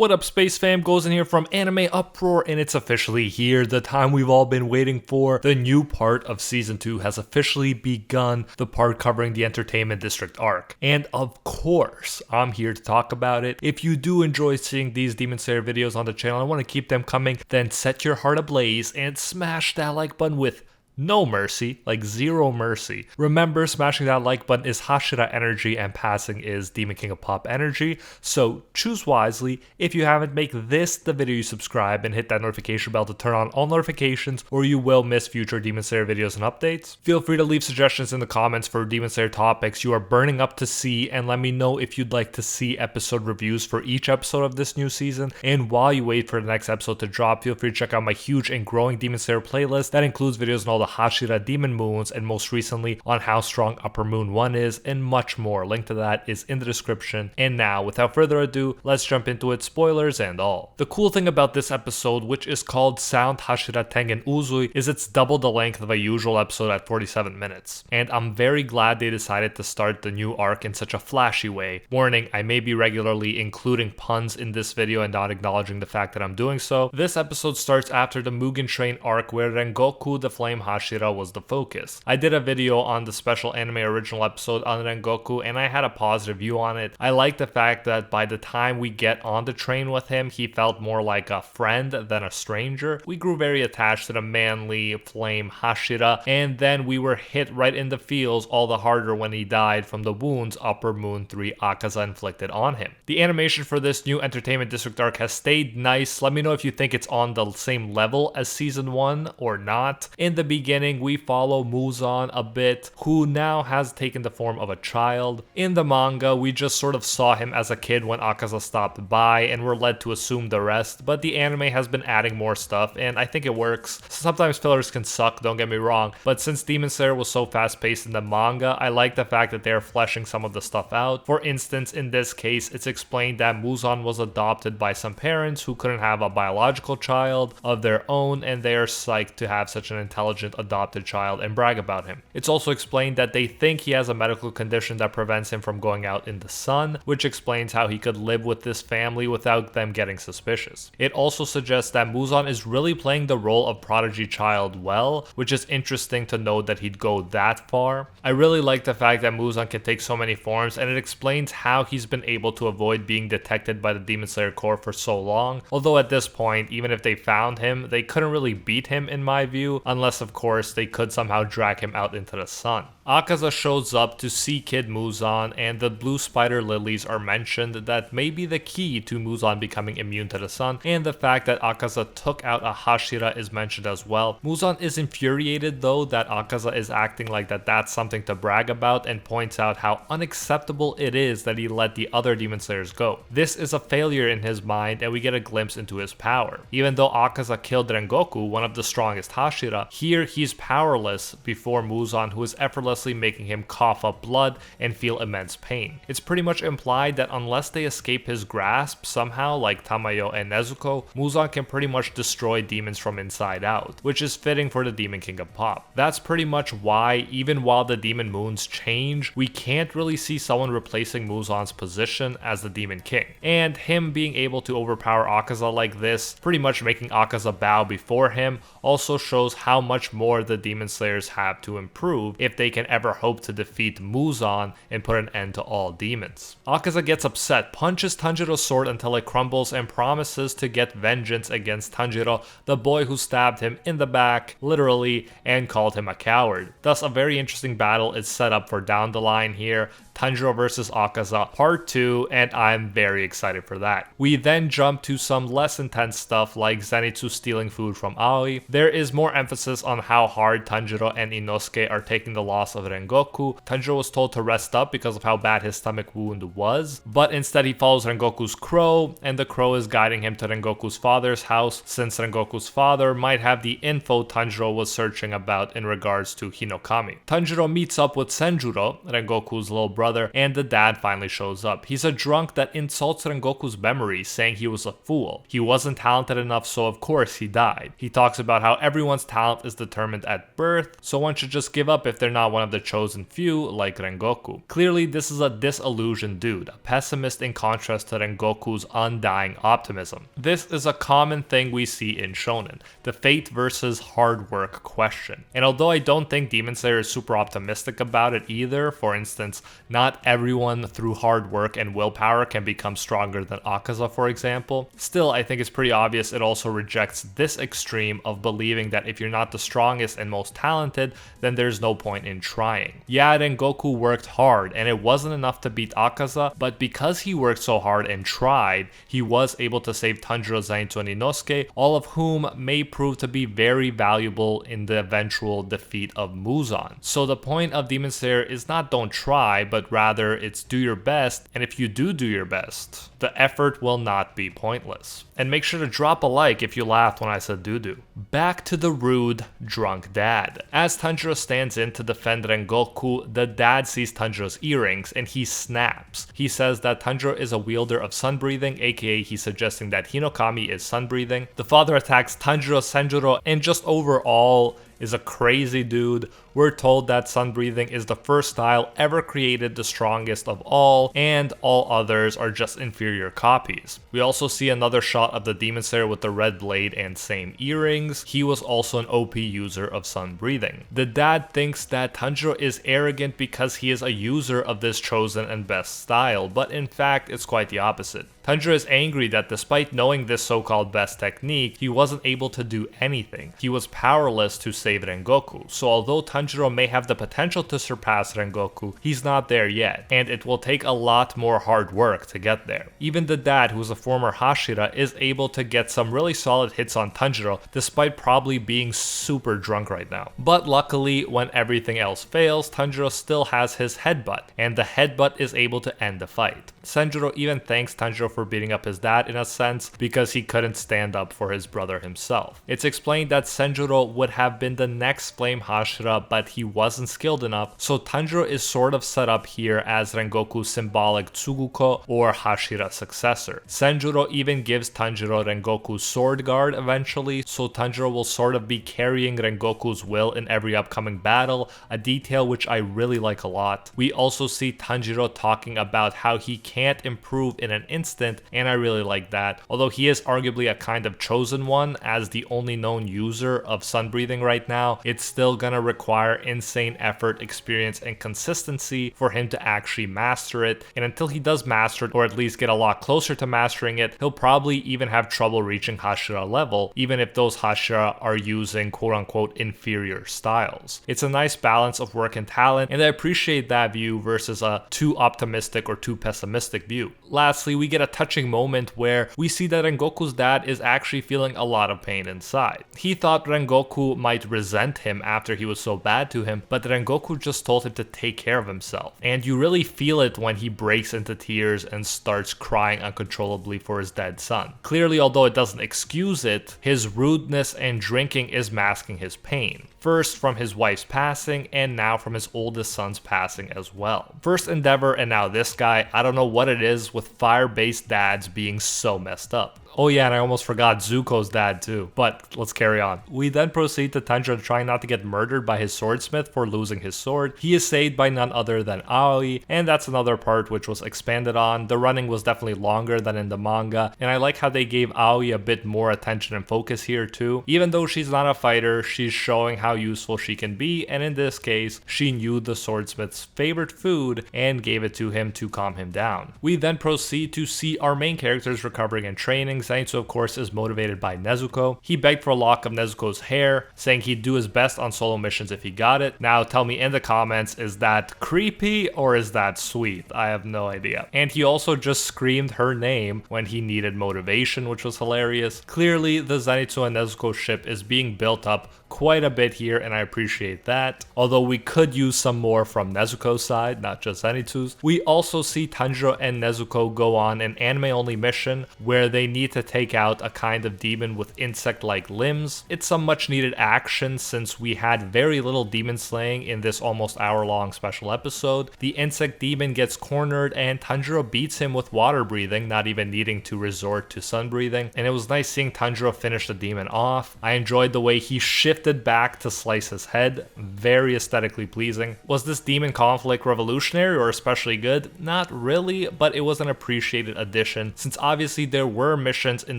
What up, Space Fam? Goes in here from Anime Uproar, and it's officially here. The time we've all been waiting for. The new part of Season 2 has officially begun, the part covering the Entertainment District arc. And of course, I'm here to talk about it. If you do enjoy seeing these Demon Slayer videos on the channel and want to keep them coming, then set your heart ablaze and smash that like button with no mercy, like zero mercy. Remember, smashing that like button is Hashira energy and passing is Demon King of Pop energy, so choose wisely. If you haven't, make this the video you subscribe and hit that notification bell to turn on all notifications or you will miss future Demon Slayer videos and updates. Feel free to leave suggestions in the comments for Demon Slayer topics you are burning up to see, and let me know if you'd like to see episode reviews for each episode of this new season. And while you wait for the next episode to drop, feel free to check out my huge and growing Demon Slayer playlist that includes videos on all the Hashira Demon Moons, and most recently on how strong Upper Moon 1 is, and much more. Link to that is in the description. And now, without further ado, let's jump into it, spoilers and all. The cool thing about this episode, which is called Sound Hashira Tengen Uzui, is it's double the length of a usual episode at 47 minutes. And I'm very glad they decided to start the new arc in such a flashy way. Warning, I may be regularly including puns in this video and not acknowledging the fact that I'm doing so. This episode starts after the Mugen Train arc where Rengoku the Flame Hashira was the focus. I did a video on the special anime original episode on Rengoku and I had a positive view on it. I like the fact that by the time we get on the train with him, he felt more like a friend than a stranger. We grew very attached to the manly Flame Hashira, and then we were hit right in the feels all the harder when he died from the wounds Upper Moon 3 Akaza inflicted on him. The animation for this new Entertainment District arc has stayed nice. Let me know if you think it's on the same level as Season 1 or not. In the beginning, we follow Muzan a bit, who now has taken the form of a child. In the manga, we just sort of saw him as a kid when Akaza stopped by and were led to assume the rest, but the anime has been adding more stuff and I think it works. Sometimes fillers can suck, don't get me wrong, but since Demon Slayer was so fast paced in the manga, I like the fact that they're fleshing some of the stuff out. For instance, in this case, it's explained that Muzan was adopted by some parents who couldn't have a biological child of their own, and they are psyched to have such an intelligent adopted child and brag about him. It's also explained that they think he has a medical condition that prevents him from going out in the sun, which explains how he could live with this family without them getting suspicious. It also suggests that Muzan is really playing the role of prodigy child well, which is interesting to note that he'd go that far. I really like the fact that Muzan can take so many forms, and it explains how he's been able to avoid being detected by the Demon Slayer Corps for so long, although at this point, even if they found him, they couldn't really beat him in my view, unless of course they could somehow drag him out into the sun. Akaza shows up to see Kid Muzan, and the blue spider lilies are mentioned that may be the key to Muzan becoming immune to the sun, and the fact that Akaza took out a Hashira is mentioned as well. Muzan is infuriated though that Akaza is acting like that's something to brag about, and points out how unacceptable it is that he let the other Demon Slayers go. This is a failure in his mind, and we get a glimpse into his power. Even though Akaza killed Rengoku, one of the strongest Hashira, here he's powerless before Muzan, who is effortlessly making him cough up blood and feel immense pain. It's pretty much implied that unless they escape his grasp somehow, like Tamayo and Nezuko, Muzan can pretty much destroy demons from inside out, which is fitting for the Demon King of Pop. That's pretty much why, even while the Demon Moons change, we can't really see someone replacing Muzan's position as the Demon King. And him being able to overpower Akaza like this, pretty much making Akaza bow before him, also shows how much more the Demon Slayers have to improve if they can ever hope to defeat Muzan and put an end to all demons. Akaza gets upset, punches Tanjiro's sword until it crumbles, and promises to get vengeance against Tanjiro, the boy who stabbed him in the back, literally, and called him a coward. Thus, a very interesting battle is set up for down the line here, Tanjiro vs Akaza Part 2, and I'm very excited for that. We then jump to some less intense stuff like Zenitsu stealing food from Aoi. There is more emphasis on how hard Tanjiro and Inosuke are taking the loss of Rengoku. Tanjiro was told to rest up because of how bad his stomach wound was, but instead he follows Rengoku's crow, and the crow is guiding him to Rengoku's father's house, since Rengoku's father might have the info Tanjiro was searching about in regards to Hinokami. Tanjiro meets up with Senjuro, Rengoku's little brother, and the dad finally shows up. He's a drunk that insults Rengoku's memory, saying he was a fool. He wasn't talented enough, so of course he died. He talks about how everyone's talent is determined at birth, so one should just give up if they're not one of the chosen few like Rengoku. Clearly, this is a disillusioned dude, a pessimist in contrast to Rengoku's undying optimism. This is a common thing we see in shonen, the fate versus hard work question. And although I don't think Demon Slayer is super optimistic about it either, for instance, not everyone through hard work and willpower can become stronger than Akaza, for example, still I think it's pretty obvious it also rejects this extreme of believing that if you're not the strongest and most talented, then there's no point in trying. Yeah, Rengoku worked hard and it wasn't enough to beat Akaza, but because he worked so hard and tried, he was able to save Tanjiro, Zenitsu, and Inosuke, all of whom may prove to be very valuable in the eventual defeat of Muzan. So the point of Demon Slayer is not don't try, but rather it's do your best, and if you do your best, the effort will not be pointless. And make sure to drop a like if you laughed when I said doo-doo. Back to the rude, drunk dad. As Tanjiro stands in to defend Rengoku, the dad sees Tanjiro's earrings and he snaps. He says that Tanjiro is a wielder of sun breathing, aka he's suggesting that Hinokami is sun breathing. The father attacks Tanjiro, Senjuro, and just overall is a crazy dude. We're told that sun breathing is the first style ever created, the strongest of all, and all others are just inferior copies. We also see another shot of the Demon Slayer with the red blade and same earrings. He was also an OP user of sun breathing. The dad thinks that Tanjiro is arrogant because he is a user of this chosen and best style, but in fact it's quite the opposite. Tanjiro is angry that despite knowing this so-called best technique, he wasn't able to do anything. He was powerless to save Rengoku. So although Tanjiro may have the potential to surpass Rengoku, he's not there yet, and it will take a lot more hard work to get there. Even the dad, who's a former Hashira, is able to get some really solid hits on Tanjiro, despite probably being super drunk right now. But luckily, when everything else fails, Tanjiro still has his headbutt, and the headbutt is able to end the fight. Senjuro even thanks Tanjiro for beating up his dad in a sense because he couldn't stand up for his brother himself. It's explained that Senjuro would have been the next Flame Hashira, but he wasn't skilled enough, so Tanjiro is sort of set up here as Rengoku's symbolic Tsuguko or Hashira successor. Senjuro even gives Tanjiro Rengoku's sword guard eventually, so Tanjiro will sort of be carrying Rengoku's will in every upcoming battle, a detail which I really like a lot. We also see Tanjiro talking about how he can't improve in an instant, and I really like that. Although he is arguably a kind of chosen one as the only known user of sun breathing right now, it's still gonna require insane effort, experience, and consistency for him to actually master it, and until he does master it, or at least get a lot closer to mastering it, he'll probably even have trouble reaching Hashira level, even if those Hashira are using quote-unquote inferior styles. It's a nice balance of work and talent, and I appreciate that view versus a too optimistic or too pessimistic view. Lastly, we get a touching moment where we see that Rengoku's dad is actually feeling a lot of pain inside. He thought Rengoku might resent him after he was so bad to him, but Rengoku just told him to take care of himself. And you really feel it when he breaks into tears and starts crying uncontrollably for his dead son. Clearly, although it doesn't excuse it, his rudeness and drinking is masking his pain. First from his wife's passing, and now from his oldest son's passing as well. First Endeavor and now this guy, I don't know what it is with fire-based dads being so messed up. Oh yeah, and I almost forgot Zuko's dad too, but let's carry on. We then proceed to Tanjiro trying not to get murdered by his swordsmith for losing his sword. He is saved by none other than Aoi, and that's another part which was expanded on. The running was definitely longer than in the manga, and I like how they gave Aoi a bit more attention and focus here too. Even though she's not a fighter, she's showing how useful she can be, and in this case, she knew the swordsmith's favorite food and gave it to him to calm him down. We then proceed to see our main characters recovering and training. Zenitsu, of course, is motivated by Nezuko. He begged for a lock of Nezuko's hair, saying he'd do his best on solo missions if he got it. Now tell me in the comments, is that creepy or is that sweet? I have no idea. And he also just screamed her name when he needed motivation, which was hilarious. Clearly, the Zenitsu and Nezuko ship is being built up quite a bit here, and I appreciate that. Although we could use some more from Nezuko's side, not just Zenitsu's. We also see Tanjiro and Nezuko go on an anime-only mission where they need to take out a kind of demon with insect-like limbs. It's some much-needed action since we had very little demon slaying in this almost hour-long special episode. The insect demon gets cornered and Tanjiro beats him with water breathing, not even needing to resort to sun breathing, and it was nice seeing Tanjiro finish the demon off. I enjoyed the way he shifted back to to slice his head. Very aesthetically pleasing. Was this demon conflict revolutionary or especially good? Not really, but it was an appreciated addition since obviously there were missions in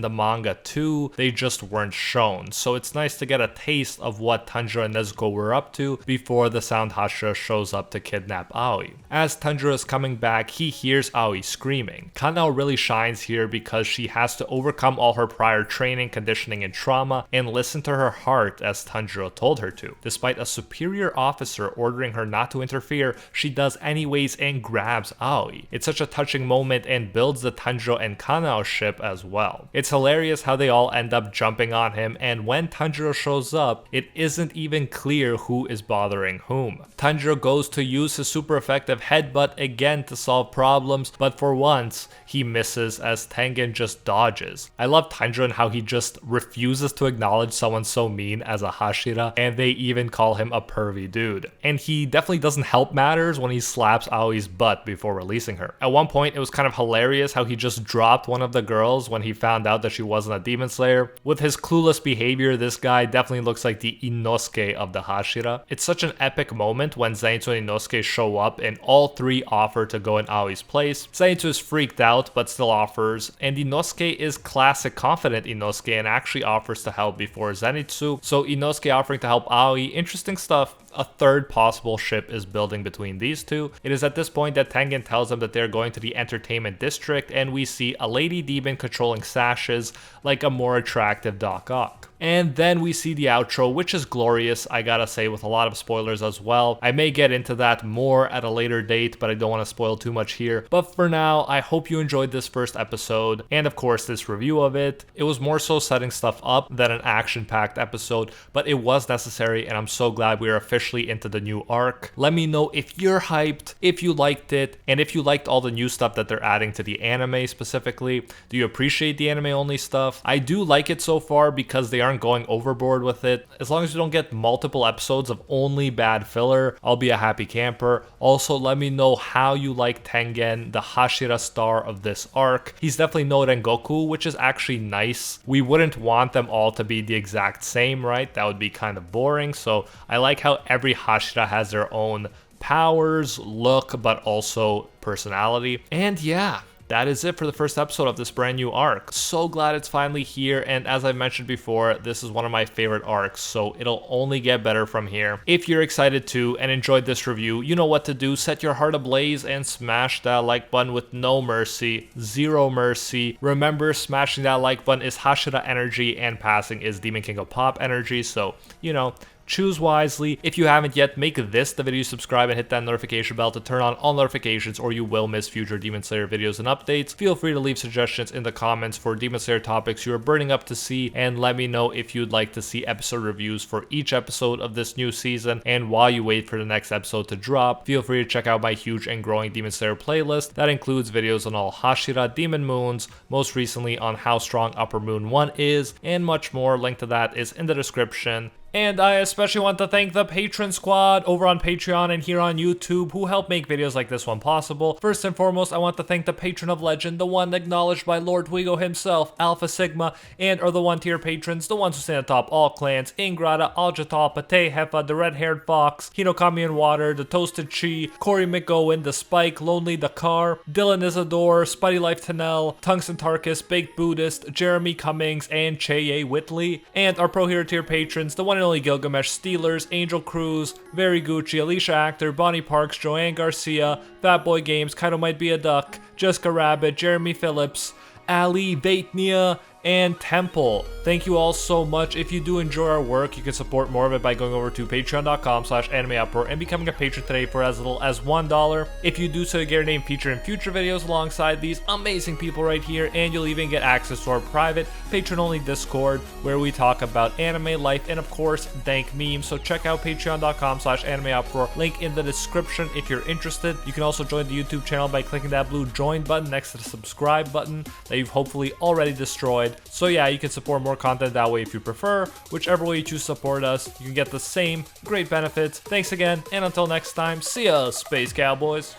the manga too, they just weren't shown. So it's nice to get a taste of what Tanjiro and Nezuko were up to before the Sound Hashira shows up to kidnap Aoi. As Tanjiro is coming back, he hears Aoi screaming. KnY really shines here because she has to overcome all her prior training, conditioning, and trauma and listen to her heart as Tanjiro told her to. Despite a superior officer ordering her not to interfere, she does anyways and grabs Aoi. It's such a touching moment and builds the Tanjiro and KnY ship as well. It's hilarious how they all end up jumping on him, and when Tanjiro shows up, it isn't even clear who is bothering whom. Tanjiro goes to use his super effective headbutt again to solve problems, but for once, he misses as Tengen just dodges. I love Tanjiro and how he just refuses to acknowledge someone so mean as a Hashira, and they even call him a pervy dude. And he definitely doesn't help matters when he slaps Aoi's butt before releasing her. At one point, it was kind of hilarious how he just dropped one of the girls when he found out that she wasn't a demon slayer. With his clueless behavior, this guy definitely looks like the Inosuke of the Hashira. It's such an epic moment when Zenitsu and Inosuke show up and all three offer to go in Aoi's place. Zenitsu is freaked out but still offers, and Inosuke is classic confident Inosuke and actually offers to help before Zenitsu. So Inosuke offering to help Aoi, interesting stuff. A third possible ship is building between these two. It is at this point that Tengen tells them that they're going to the entertainment district, and we see a lady demon controlling sashes like a more attractive Doc Ock. And then we see the outro, which is glorious, I gotta say, with a lot of spoilers as well. I may get into that more at a later date, but I don't want to spoil too much here. But for now, I hope you enjoyed this first episode, and of course this review of it. It was more so setting stuff up than an action-packed episode, but it was necessary, and I'm so glad we are officially into the new arc. Let me know if you're hyped, if you liked it, and if you liked all the new stuff that they're adding to the anime specifically. Do you appreciate the anime-only stuff? I do like it so far because they aren't going overboard with it. As long as you don't get multiple episodes of only bad filler, I'll be a happy camper. Also, let me know how you like Tengen, the Hashira star of this arc. He's definitely no Rengoku, which is actually nice. We wouldn't want them all to be the exact same, right? That would be kind of boring. So I like how every Hashira has their own powers, look, but also personality. And yeah, that is it for the first episode of this brand new arc. So glad it's finally here, and as I mentioned before, this is one of my favorite arcs, so it'll only get better from here. If you're excited too and enjoyed this review, you know what to do. Set your heart ablaze and smash that like button with no mercy, zero mercy. Remember, smashing that like button is Hashira energy and passing is Demon King of Pop energy, so, you know, choose wisely. If you haven't yet, make this the video, subscribe, and hit that notification bell to turn on all notifications, or you will miss future Demon Slayer videos and updates. Feel free to leave suggestions in the comments for Demon Slayer topics you are burning up to see, and let me know if you'd like to see episode reviews for each episode of this new season. And while you wait for the next episode to drop, feel free to check out my huge and growing Demon Slayer playlist that includes videos on all Hashira demon moons, most recently on how strong Upper Moon 1 is, and much more. Link to that is in the description. And I especially want to thank the Patron Squad over on Patreon and here on YouTube who help make videos like this one possible. First and foremost, I want to thank the Patron of Legend, the one acknowledged by Lord Twigo himself, Alpha Sigma, and are the 1-tier patrons, the ones who stand atop all clans: Ingrata, Aljatal, Pate, Hefa, the Red-Haired Fox, Hinokami and Water, the Toasted Chi, Corey McGowan, the Spike, Lonely the Car, Dylan Isidore, Spidey Life Tanel, Tungsten Tarkus, Baked Buddhist, Jeremy Cummings, and Cheye Whitley. And our Pro Hero tier patrons, the one and only Gilgamesh, Steelers, Angel Cruz, Very Gucci, Alicia Actor, Bonnie Parks, Joanne Garcia, Fatboy Games, Kaido Might Be a Duck, Jessica Rabbit, Jeremy Phillips, Ali, Vaitnia, and Temple. Thank you all so much. If you do enjoy our work, you can support more of it by going over to patreon.com/animeuproar and becoming a patron today for as little as $1. If you do so, you get your name featured in future videos alongside these amazing people right here, and you'll even get access to our private patron-only Discord where we talk about anime life and of course dank memes. So check out patreon.com/animeuproar, link in the description if you're interested. You can also join the YouTube channel by clicking that blue join button next to the subscribe button that you've hopefully already destroyed. So yeah, you can support more content that way if you prefer. Whichever way you choose to support us, you can get the same great benefits. Thanks again, and until next time, see ya, Space Cowboys.